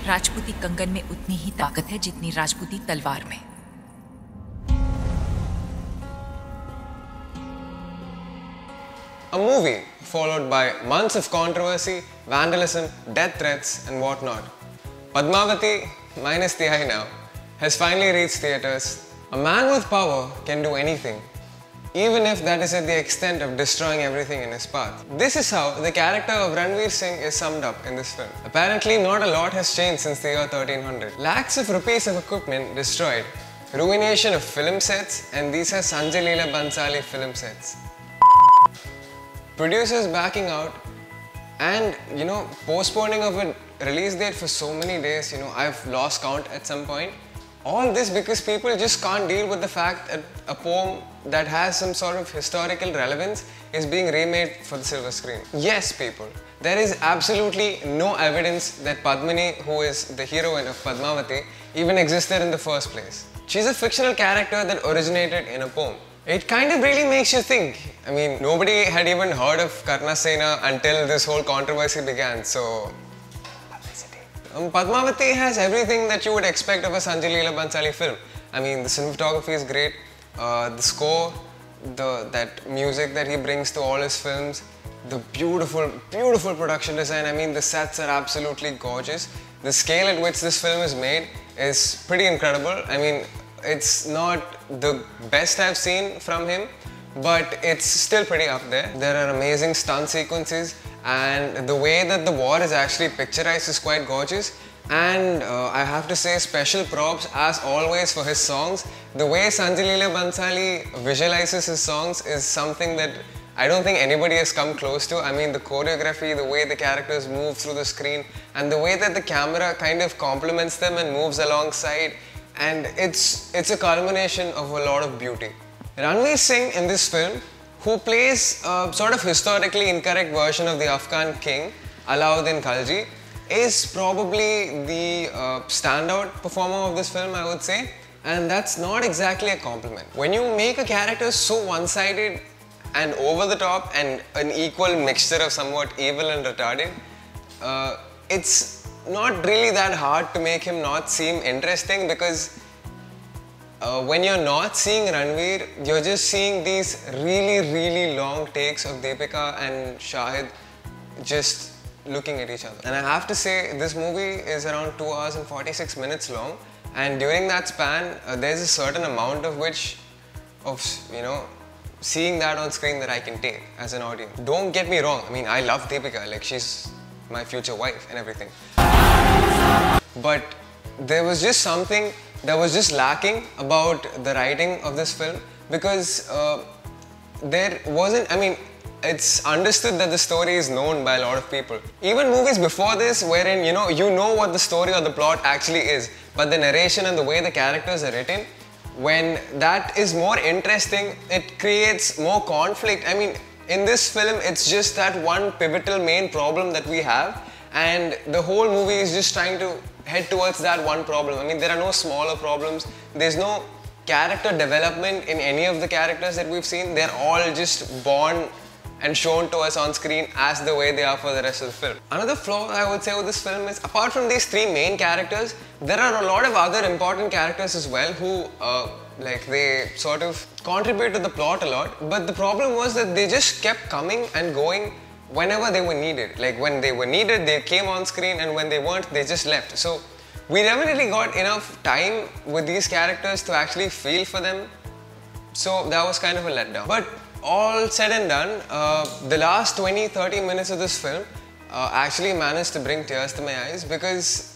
राजपूती कंगन में उतनी ही ताकत है जितनी राजपूती तलवार में। A movie followed by months of controversy, vandalism, death threats and whatnot. Padmavati, minus the eye now, has finally reached theatres. A man with power can do anything, even if that is at the extent of destroying everything in his path. This is how the character of Ranveer Singh is summed up in this film. Apparently not a lot has changed since the year 1300. Lakhs of rupees of equipment destroyed, ruination of film sets, and these are Sanjay Leela Bhansali film sets. Producers backing out and postponing of a release date for so many days, I've lost count at some point. All this because people just can't deal with the fact that a poem that has some sort of historical relevance is being remade for the silver screen. Yes, people, there is absolutely no evidence that Padmini, who is the heroine of Padmavati, even existed in the first place. She's a fictional character that originated in a poem. It kind of really makes you think. I mean, nobody had even heard of Karna Sena until this whole controversy began, so publicity. Padmavati has everything that you would expect of a Sanjay Leela Bhansali film. I mean, the cinematography is great, the score, that music that he brings to all his films, the beautiful, beautiful production design. I mean, the sets are absolutely gorgeous. The scale at which this film is made is pretty incredible. I mean, it's not the best I've seen from him, but it's still pretty up there. There are amazing stunt sequences, and the way that the war is actually picturized is quite gorgeous. And I have to say, special props as always for his songs. The way Sanjay Leela Bhansali visualizes his songs is something that I don't think anybody has come close to. I mean, the choreography, the way the characters move through the screen, and the way that the camera kind of complements them and moves alongside. And it's a culmination of a lot of beauty. Ranveer Singh in this film, who plays a sort of historically incorrect version of the Afghan king, Alauddin Khalji, is probably the standout performer of this film, I would say. And that's not exactly a compliment. When you make a character so one-sided and over the top and an equal mixture of somewhat evil and retarded, it's not really that hard to make him not seem interesting, because when you're not seeing Ranveer, you're just seeing these really, really long takes of Deepika and Shahid just looking at each other. And I have to say, this movie is around 2 hours and 46 minutes long, and during that span, there's a certain amount of seeing that on screen that I can take as an audience. Don't get me wrong, I mean, I love Deepika, like she's my future wife and everything. But there was just something that was just lacking about the writing of this film, because there wasn't, I mean, it's understood that the story is known by a lot of people. Even movies before this, wherein you know what the story or the plot actually is, but the narration and the way the characters are written, when that is more interesting, it creates more conflict. I mean, in this film, it's just that one pivotal main problem that we have, and the whole movie is just trying to head towards that one problem. I mean, there are no smaller problems. There's no character development in any of the characters that we've seen. They're all just born and shown to us on screen as the way they are for the rest of the film. Another flaw I would say with this film is, apart from these three main characters, there are a lot of other important characters as well who they sort of contribute to the plot a lot, but the problem was that they just kept coming and going whenever they were needed. Like when they were needed, they came on screen, and when they weren't, they just left. So we never really got enough time with these characters to actually feel for them. So that was kind of a letdown. But all said and done, the last 20-30 minutes of this film actually managed to bring tears to my eyes, because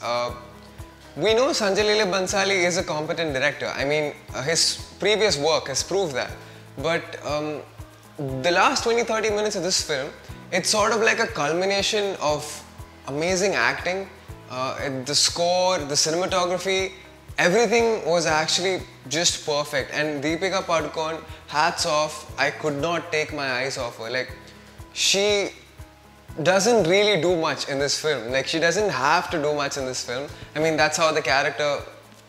we know Sanjay Leela Bhansali is a competent director. I mean, his previous work has proved that. But the last 20-30 minutes of this film, it's sort of like a culmination of amazing acting, the score, the cinematography, everything was actually just perfect. And Deepika Padukone, hats off, I could not take my eyes off her. Like, she doesn't really do much in this film. Like, she doesn't have to do much in this film. I mean, that's what the character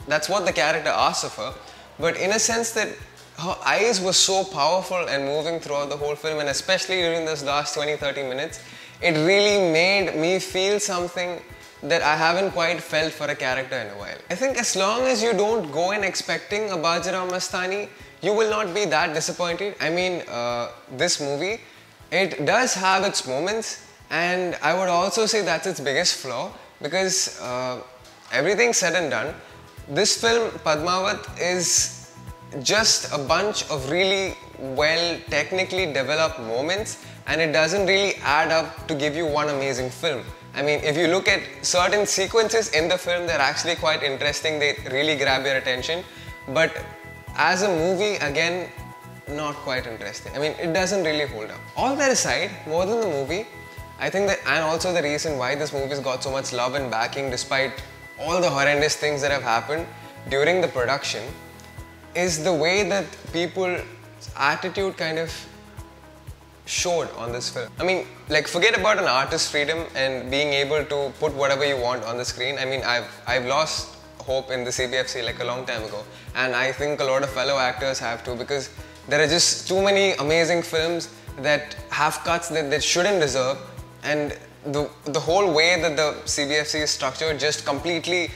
asks of her. But in a sense that her eyes were so powerful and moving throughout the whole film, and especially during this last 20-30 minutes, it really made me feel something that I haven't quite felt for a character in a while. I think as long as you don't go in expecting a Bajirao Mastani, you will not be that disappointed. I mean, this movie, it does have its moments, and I would also say that's its biggest flaw, because everything said and done, this film Padmavat is just a bunch of really well technically developed moments, and it doesn't really add up to give you one amazing film. I mean, if you look at certain sequences in the film, they're actually quite interesting, they really grab your attention, but as a movie, again, not quite interesting. I mean, it doesn't really hold up. All that aside, more than the movie, I think that, and also the reason why this movie's got so much love and backing despite all the horrendous things that have happened during the production, is the way that people's attitude kind of showed on this film. I mean, like, forget about an artist's freedom and being able to put whatever you want on the screen. I mean, I've lost hope in the CBFC like a long time ago, and I think a lot of fellow actors have too, because there are just too many amazing films that have cuts that they shouldn't deserve, and the whole way that the CBFC is structured just completely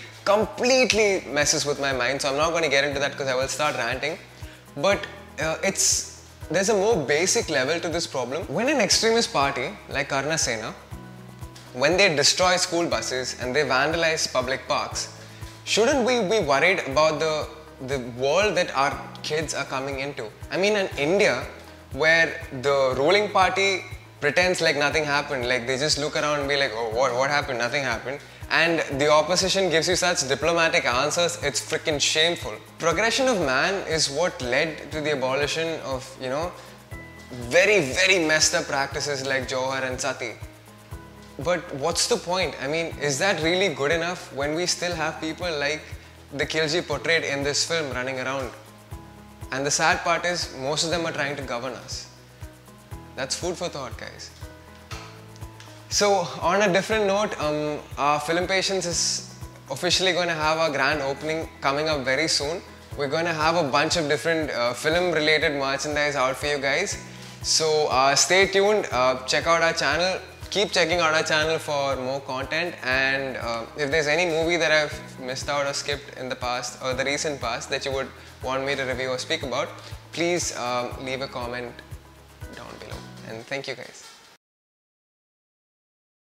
messes with my mind. So I'm not going to get into that because I will start ranting, but there's a more basic level to this problem. When an extremist party like Karna Sena, when they destroy school buses and they vandalize public parks, shouldn't we be worried about the world that our kids are coming into? I mean, in India, where the ruling party pretends like nothing happened, like they just look around and be like, oh, what happened? Nothing happened. And the opposition gives you such diplomatic answers, it's freaking shameful. Progression of man is what led to the abolition of, you know, very, very messed up practices like Johar and Sati. But what's the point? I mean, is that really good enough when we still have people like the Khilji portrayed in this film running around? And the sad part is, most of them are trying to govern us. That's food for thought, guys. So, on a different note, our Film Patience is officially going to have a grand opening coming up very soon. We're going to have a bunch of different film-related merchandise out for you guys. So, stay tuned, check out our channel. Keep checking out our channel for more content, and if there's any movie that I've missed out or skipped in the past or the recent past that you would want me to review or speak about, please leave a comment down below, and thank you guys.